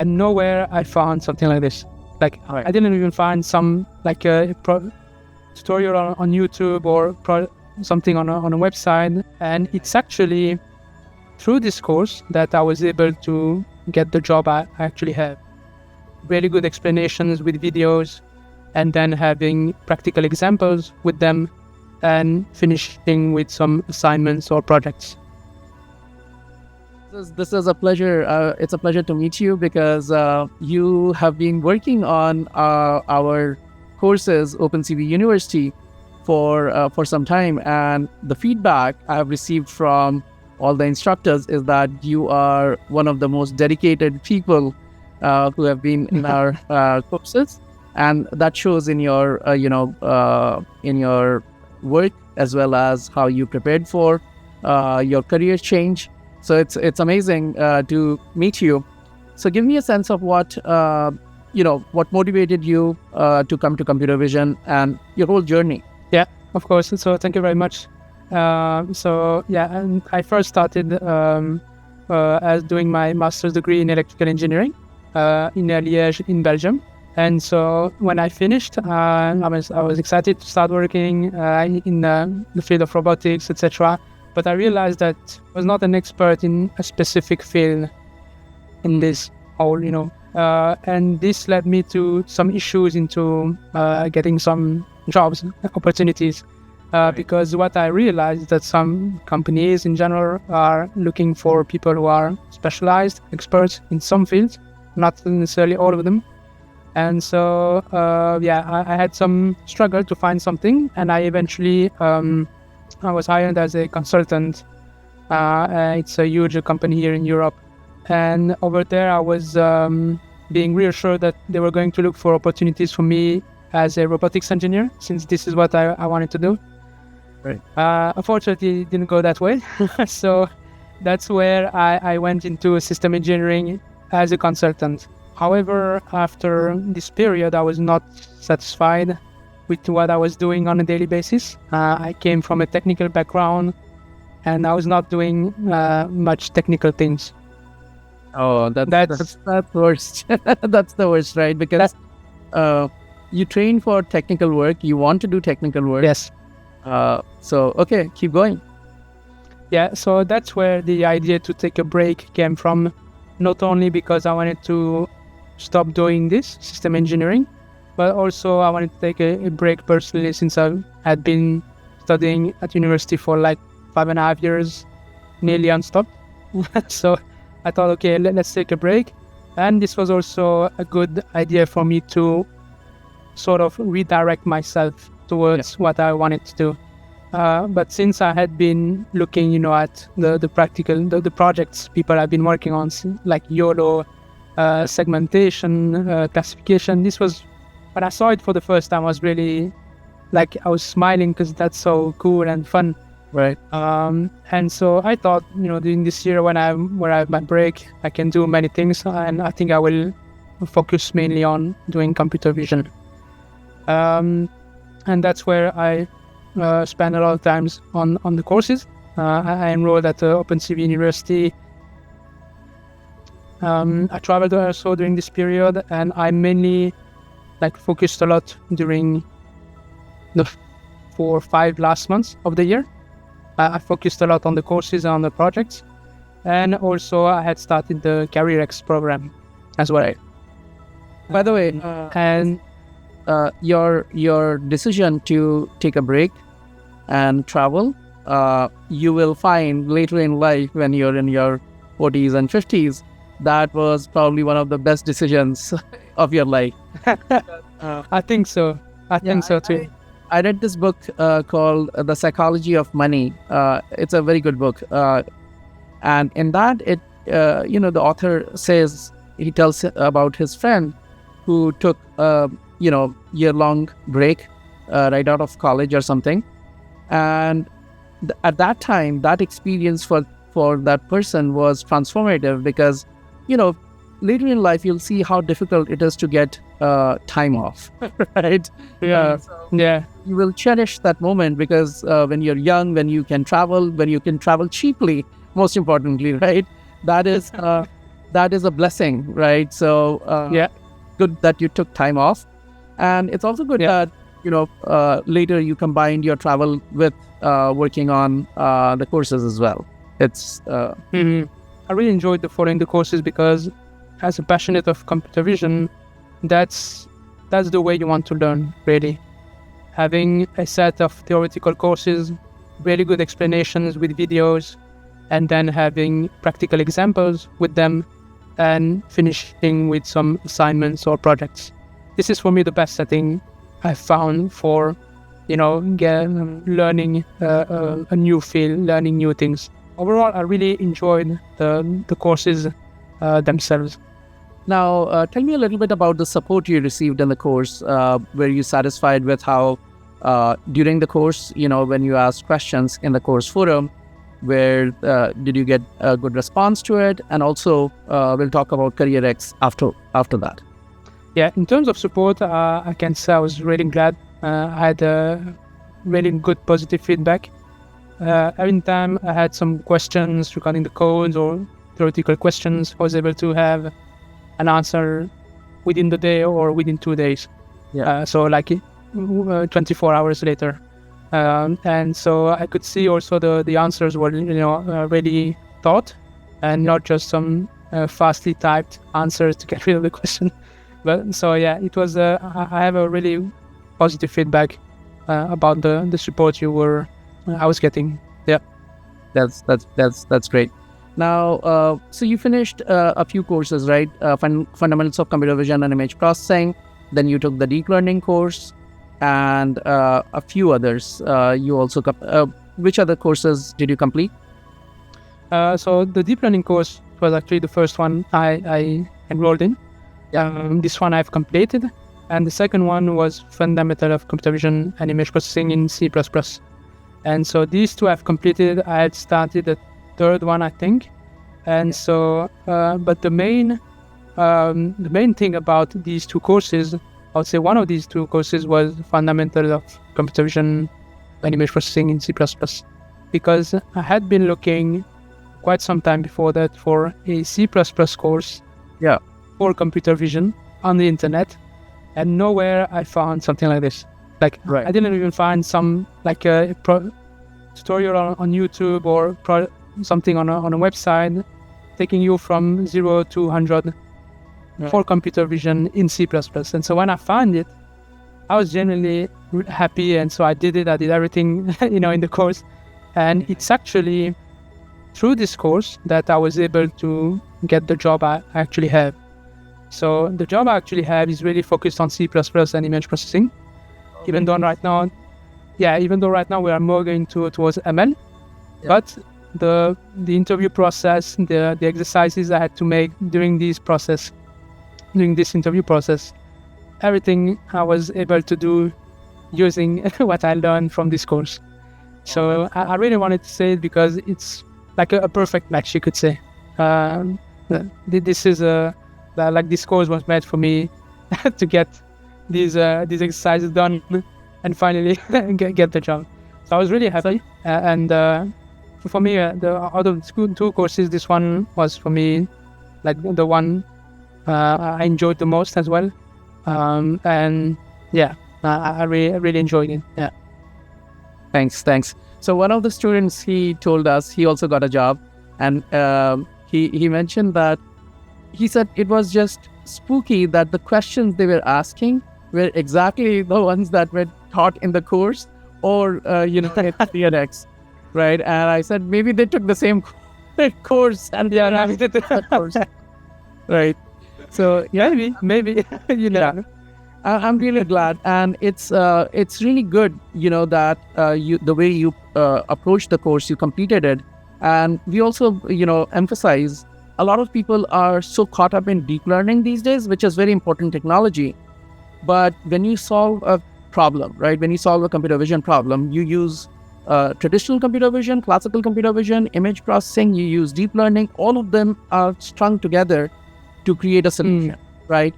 And nowhere I found something like this. Like Right. I didn't even find some like a tutorial on YouTube or something on a website. And it's actually through this course that I was able to get the job I actually have. Really good explanations with videos, and then having practical examples with them, and finishing with some assignments or projects. This is a pleasure. It's a pleasure to meet you because you have been working on our courses, OpenCV University, for some time, and the feedback I have received from all the instructors is that you are one of the most dedicated people who have been in our courses, and that shows in your in your work as well as how you prepared for your career change. So it's amazing to meet you. So give me a sense of what what motivated you to come to computer vision and your whole journey. Yeah, of course. So thank you very much. And I first started as doing my master's degree in electrical engineering in Liège in Belgium. And so when I finished, I was excited to start working in the field of robotics, etc. But I realized that I was not an expert in a specific field in this whole, and this led me to some issues into getting some jobs opportunities. Because what I realized is that some companies in general are looking for people who are specialized, experts in some fields, not necessarily all of them. And so, I had some struggle to find something, and I eventually I was hired as a consultant. It's a huge company here in Europe. And over there, I was being reassured that they were going to look for opportunities for me as a robotics engineer, since this is what I wanted to do. Right. Unfortunately, it didn't go that way. So that's where I went into system engineering as a consultant. However, after this period, I was not satisfied with what I was doing on a daily basis. I came from a technical background, and I was not doing much technical things. Oh, that's worst. That's the worst, right? Because you train for technical work, you want to do technical work. Yes. So okay, keep going. Yeah, so that's where the idea to take a break came from. Not only because I wanted to stop doing this system engineering, but also I wanted to take a break personally, since I had been studying at university for like 5.5 years, nearly unstopped. So I thought, okay, let's take a break. And this was also a good idea for me to sort of redirect myself towards what I wanted to do. But since I had been looking, at the practical, the projects people have been working on, like YOLO, segmentation, classification, this was, when I saw it for the first time, I was really, I was smiling because that's so cool and fun. Right. And so I thought, during this year when I have my break, I can do many things, and I think I will focus mainly on doing computer vision. And that's where I spend a lot of times on the courses. I enrolled at OpenCV University. I traveled also during this period, and I mainly focused a lot during the 4 or 5 last months of the year. I focused a lot on the courses and on the projects, and also I had started the CareerX program as well. By the way, And your decision to take a break and travel, you will find later in life when you're in your 40s and 50s, that was probably one of the best decisions of your life. I think so. I think so too. I read this book called The Psychology of Money. It's a very good book. And in that, the author says, he tells about his friend who took year-long break right out of college or something. And at that time, that experience for that person was transformative because, later in life, you'll see how difficult it is to get time off, right? Yeah. Yeah. You will cherish that moment because when you're young, when you can travel cheaply, most importantly, right? That is that is a blessing, right? So Yeah. good that you took time off, and it's also good Yeah. that later you combined your travel with working on the courses as well. It's Mhm. I really enjoyed following the courses because, as a passionate of computer vision, that's the way you want to learn. Really, having a set of theoretical courses, really good explanations with videos, and then having practical examples with them, and finishing with some assignments or projects. This is for me the best setting I've found for, learning a new field, learning new things. Overall, I really enjoyed the courses themselves. Now, tell me a little bit about the support you received in the course. Were you satisfied with how during the course, when you asked questions in the course forum, where did you get a good response to it? And also, we'll talk about CareerX after that. Yeah, in terms of support, I can say I was really glad. I had really good positive feedback. Every time I had some questions regarding the codes or theoretical questions, I was able to have an answer within the day or within 2 days. Yeah. So like 24 hours later. And so I could see also the answers were, really thought and not just some fastly typed answers to get rid of the question. But so yeah, it was. I have a really positive feedback about the support I was getting. Yeah. That's great. Now, so you finished a few courses, right? Fundamentals of Computer Vision and Image Processing. Then you took the Deep Learning course, and a few others. You also which other courses did you complete? So the Deep Learning course was actually the first one I enrolled in. This one I've completed, and the second one was Fundamental of Computer Vision and Image Processing in C++. And so these two I've completed. I had started the third one, I think. And so, but the main thing about these two courses, I would say one of these two courses was Fundamental of Computer Vision and Image Processing in C++, because I had been looking quite some time before that for a C++ course. Yeah. For computer vision on the internet, and nowhere I found something like this. Like, right. I didn't even find some like a tutorial on YouTube or something on a website taking you from 0 to 100 for computer vision in C++. And so when I found it, I was genuinely happy, and so I did it. I did everything in the course, and it's actually through this course that I was able to get the job I actually have. So the job I actually have is really focused on C++ and image processing, even though right now we are more going towards ML. Yeah. But the interview process, the exercises I had to make during this interview process, everything I was able to do using what I learned from this course. So I really wanted to say it because it's like a perfect match, you could say. This is this course was made for me to get these exercises done and finally get the job. So I was really happy. And for me, out of the two courses, this one was for me like the one I enjoyed the most as well. And yeah, I really enjoyed it. Yeah. Thanks. So one of the students, he told us he also got a job, and he mentioned that he said it was just spooky that the questions they were asking were exactly the ones that were taught in the course or at CareerX, right? And I said maybe they took the same course and they are having that course, right? So yeah, maybe Yeah. I'm really glad, and it's really good, that the way you approached the course, you completed it, and we also emphasize a lot of people are so caught up in deep learning these days, which is very important technology. But when you solve a problem, right? When you solve a computer vision problem, you use traditional computer vision, classical computer vision, image processing. You use deep learning. All of them are strung together to create a solution, right?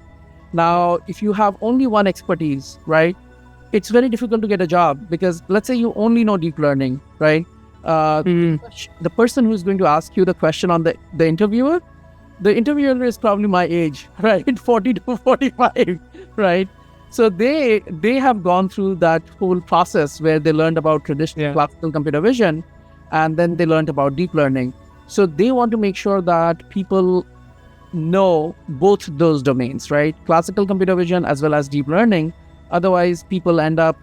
Now, if you have only one expertise, right, it's very difficult to get a job because let's say you only know deep learning, right? The person who's going to ask you the question on the interviewer the interviewer is probably my age, right? 40 to 45, right? So they have gone through that whole process where they learned about traditional classical computer vision, and then they learned about deep learning. So they want to make sure that people know both those domains, right? Classical computer vision as well as deep learning. Otherwise, people end up,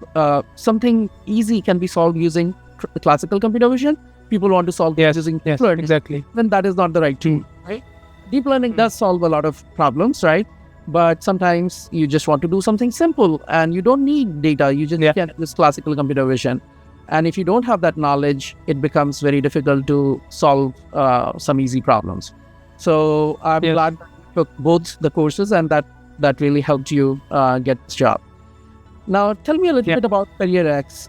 something easy can be solved using classical computer vision. People want to solve using deep learning. Exactly. Then that is not the right tool, right? Deep learning does solve a lot of problems, right? But sometimes you just want to do something simple and you don't need data. You just can use classical computer vision. And if you don't have that knowledge, it becomes very difficult to solve some easy problems. So I'm glad you took both the courses, and that really helped you get this job. Now, tell me a little bit about CareerX.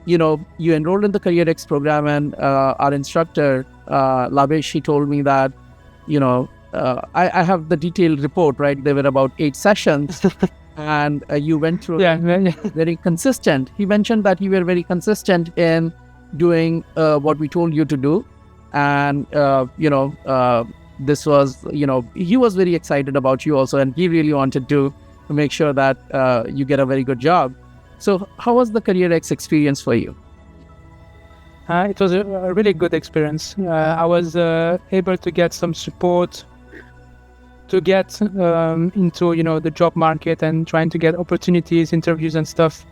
You enrolled in the CareerX program, and our instructor, Labesh, he told me that, I have the detailed report, right? There were about 8 sessions and you went through very consistent. He mentioned that you were very consistent in doing what we told you to do. And, this was, he was very excited about you also, and he really wanted to make sure that you get a very good job. So how was the CareerX experience for you? It was a really good experience. I was able to get some support to get into the job market and trying to get opportunities, interviews and stuff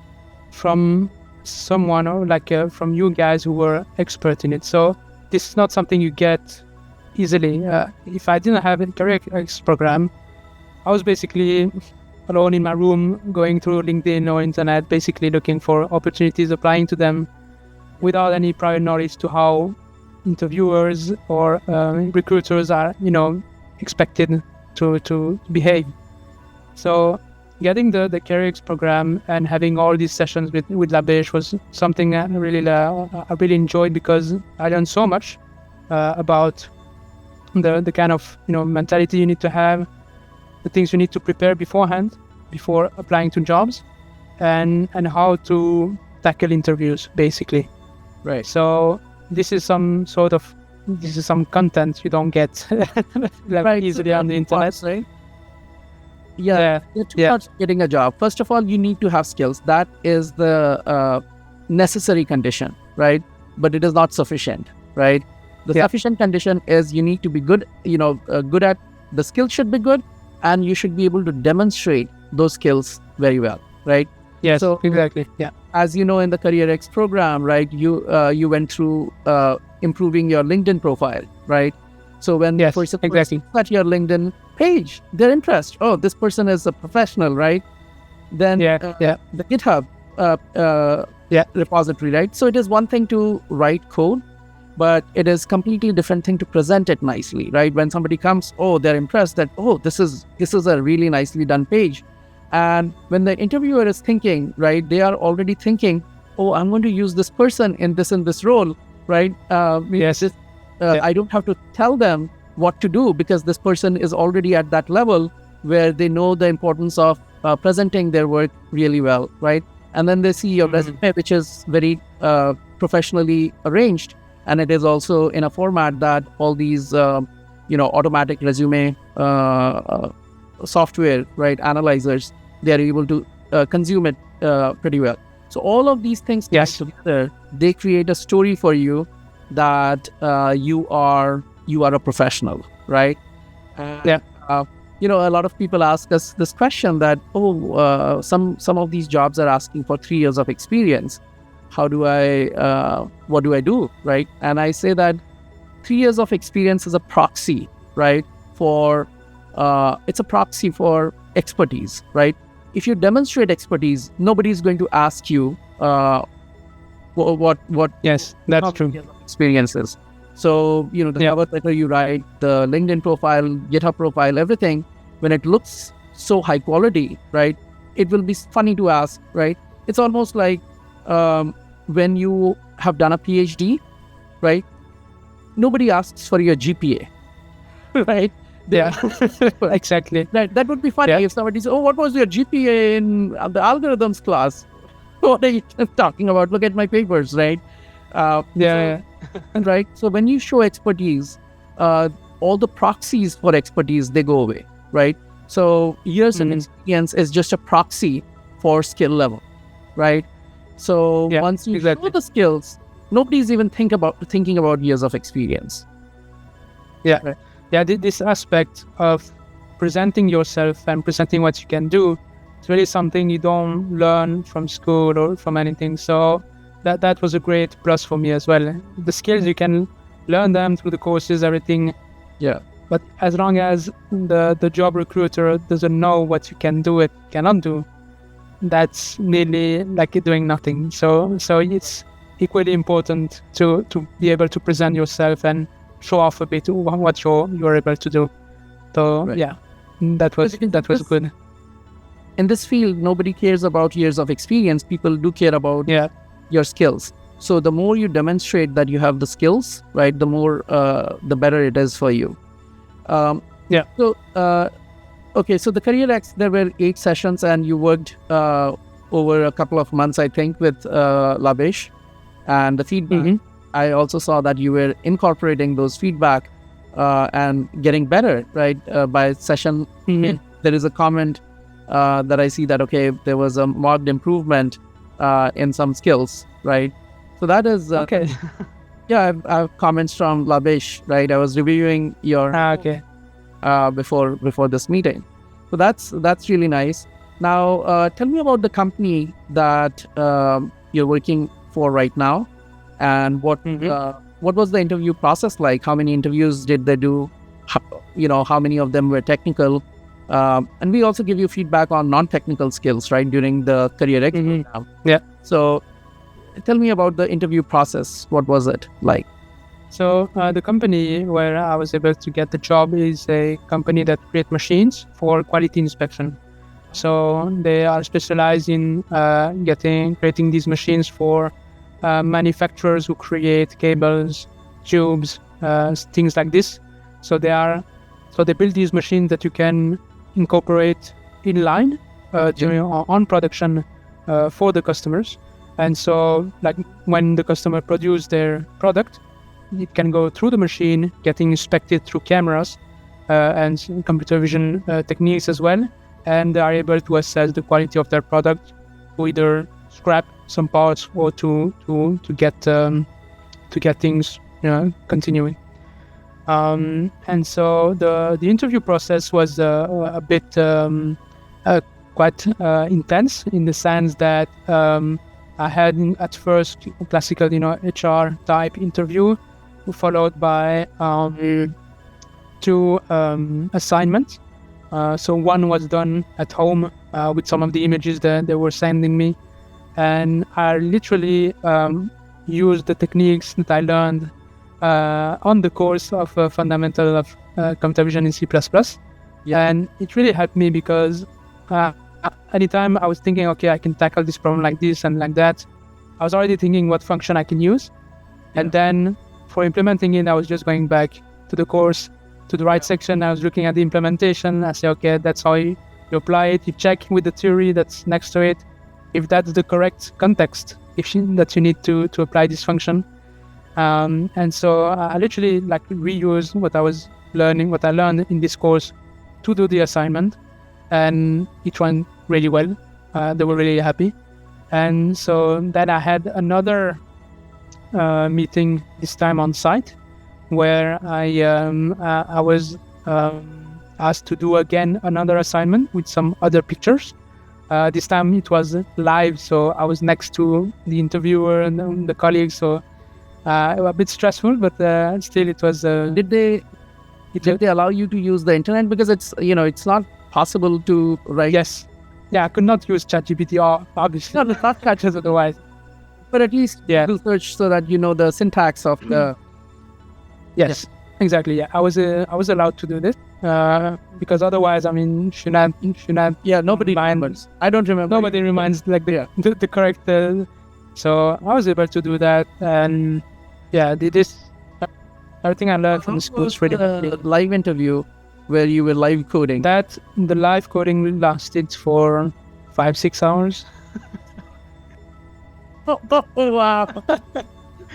from someone, or from you guys who were expert in it. So this is not something you get easily. If I didn't have a CareerX program, I was basically alone in my room going through LinkedIn or internet, basically looking for opportunities, applying to them without any prior knowledge to how interviewers or recruiters are expected to behave. So getting the CareerX program and having all these sessions with Labesh was something I really enjoyed, because I learned so much about the kind of mentality you need to have, the things you need to prepare beforehand before applying to jobs, and how to tackle interviews, basically. Right. So this is some content you don't get easily on the internet. Right? Yeah. There are two parts of getting a job. First of all, you need to have skills. That is the necessary condition, right? But it is not sufficient, right? The sufficient condition is you need to be good, good at, the skills should be good, and you should be able to demonstrate those skills very well, right? Yes, so, exactly. Yeah. As you know, in the CareerX program, right, you went through improving your LinkedIn profile, right? So when the person looks at your LinkedIn page, their interest, oh, this person is a professional, right? Then the GitHub repository, right? So it is one thing to write code, but it is completely different thing to present it nicely, right? When somebody comes, oh, they're impressed that, oh, this is a really nicely done page. And when the interviewer is thinking, right, they are already thinking, oh, I'm going to use this person in this role, right? I don't have to tell them what to do, because this person is already at that level where they know the importance of presenting their work really well, right? And then they see your resume, which is very professionally arranged. And it is also in a format that all these, automatic resume software, right, analyzers, they are able to consume it pretty well. So all of these things together, they create a story for you that you are a professional, right? A lot of people ask us this question that, some of these jobs are asking for 3 years of experience. What do I do, right? And I say that 3 years of experience is a proxy, right? It's a proxy for expertise, right? If you demonstrate expertise, nobody is going to ask you what that's true, experiences. So, the cover letter you write, the LinkedIn profile, GitHub profile, everything, when it looks so high quality, right, it will be funny to ask, right? It's almost like when you have done a PhD, right? Nobody asks for your GPA, right? Yeah, exactly. That would be funny if somebody says, oh, what was your GPA in the algorithms class? What are you talking about? Look at my papers, right? Right? So when you show expertise, all the proxies for expertise, they go away, right? So years of experience is just a proxy for skill level, right? So once you show the skills, nobody's even thinking about years of experience. Yeah. Right. Yeah. This aspect of presenting yourself and presenting what you can do, it's really something you don't learn from school or from anything. So that was a great plus for me as well. The skills, you can learn them through the courses, everything. Yeah. But as long as the job recruiter doesn't know what you can do, it cannot do, that's really like doing nothing. So it's equally important to be able to present yourself and show off a bit what you're able to do. So that was good. In this field, nobody cares about years of experience. People do care about your skills. So the more you demonstrate that you have the skills, right, the more the better it is for you. So okay, so the CareerX, there were 8 sessions, and you worked over a couple of months, I think, with Labesh, and the feedback. I also saw that you were incorporating those feedback and getting better, right? By session, there is a comment that I see that, okay, there was a marked improvement in some skills, right? So that is okay. I have comments from Labesh, right? I was reviewing your before this meeting, so that's really nice. Now, tell me about the company that you're working for right now, and what was the interview process like? How many interviews did they do? How many of them were technical? And we also give you feedback on non-technical skills, right, during the CareerX program. Yeah. So tell me about the interview process. What was it like? So the company where I was able to get the job is a company that creates machines for quality inspection. So they are specialized in creating these machines for manufacturers who create cables, tubes, things like this. So they build these machines that you can incorporate in line on production for the customers. And so, like, when the customer produces their product, it can go through the machine, getting inspected through cameras and computer vision techniques as well, and they are able to assess the quality of their product, to either scrap some parts or to get things continuing. And so the interview process was a bit quite intense, in the sense that I had at first a classical HR type interview, followed by 2 assignments. So one was done at home with some of the images that they were sending me, and I literally used the techniques that I learned on the course of Fundamental of Computer Vision in C++. And it really helped me, because anytime I was thinking, okay, I can tackle this problem like this and like that, I was already thinking what function I can use. And then for implementing it, I was just going back to the course, to the right section. I was looking at the implementation. I say, okay, that's how you apply it. You check with the theory that's next to it, if that's the correct context that you need to apply this function. And so I literally reuse what I learned in this course to do the assignment, and it went really well. They were really happy. And so then I had another meeting, this time on site, where I was asked to do again another assignment with some other pictures. This time it was live, so I was next to the interviewer and the colleagues, so a bit stressful, but still it was. Did they allow you to use the internet? Because it's not possible to write. Yes. Yeah, I could not use ChatGPT, obviously. Not catches otherwise. But at least Google search, so that you know the syntax of the. Yes, exactly. Yeah, I was allowed to do this because otherwise, I mean, should not. Yeah, nobody remembers. I don't remember. Nobody reminds the correct. So I was able to do that, and did this. Everything I learned from the school is really live interview where you were live coding. The live coding lasted for 5-6 hours. Oh wow!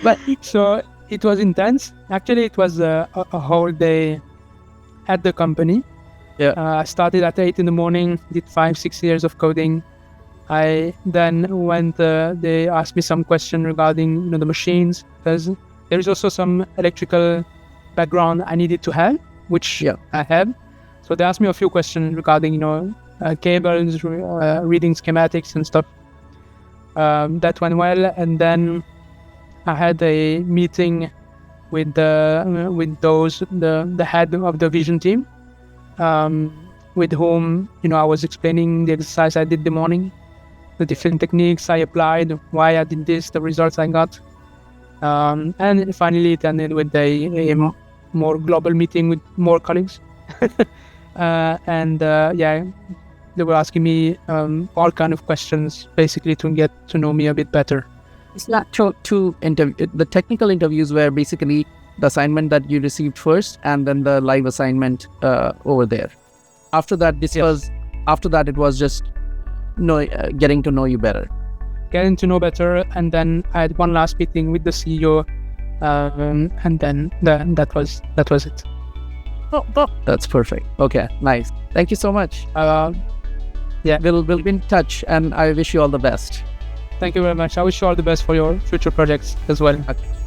But so it was intense. Actually, it was a whole day at the company. I started at 8 in the morning, did 5-6 years of coding. I then went, they asked me some question regarding the machines, because there is also some electrical background I needed to have, which I have. So they asked me a few questions regarding, cables, reading schematics and stuff. That went well. And then I had a meeting with the head of the vision team, with whom, I was explaining the exercise I did the morning, the different techniques I applied, why I did this, the results I got. And finally it ended with a more global meeting with more colleagues. They were asking me all kind of questions, basically to get to know me a bit better. It's not the technical interviews were basically the assignment that you received first, and then the live assignment over there. After that, it was just getting to know you better. Getting to know better, and then I had one last meeting with the CEO, and then that was it. That's perfect. Okay, nice. Thank you so much. We'll be in touch, and I wish you all the best. Thank you very much. I wish you all the best for your future projects as well. Okay.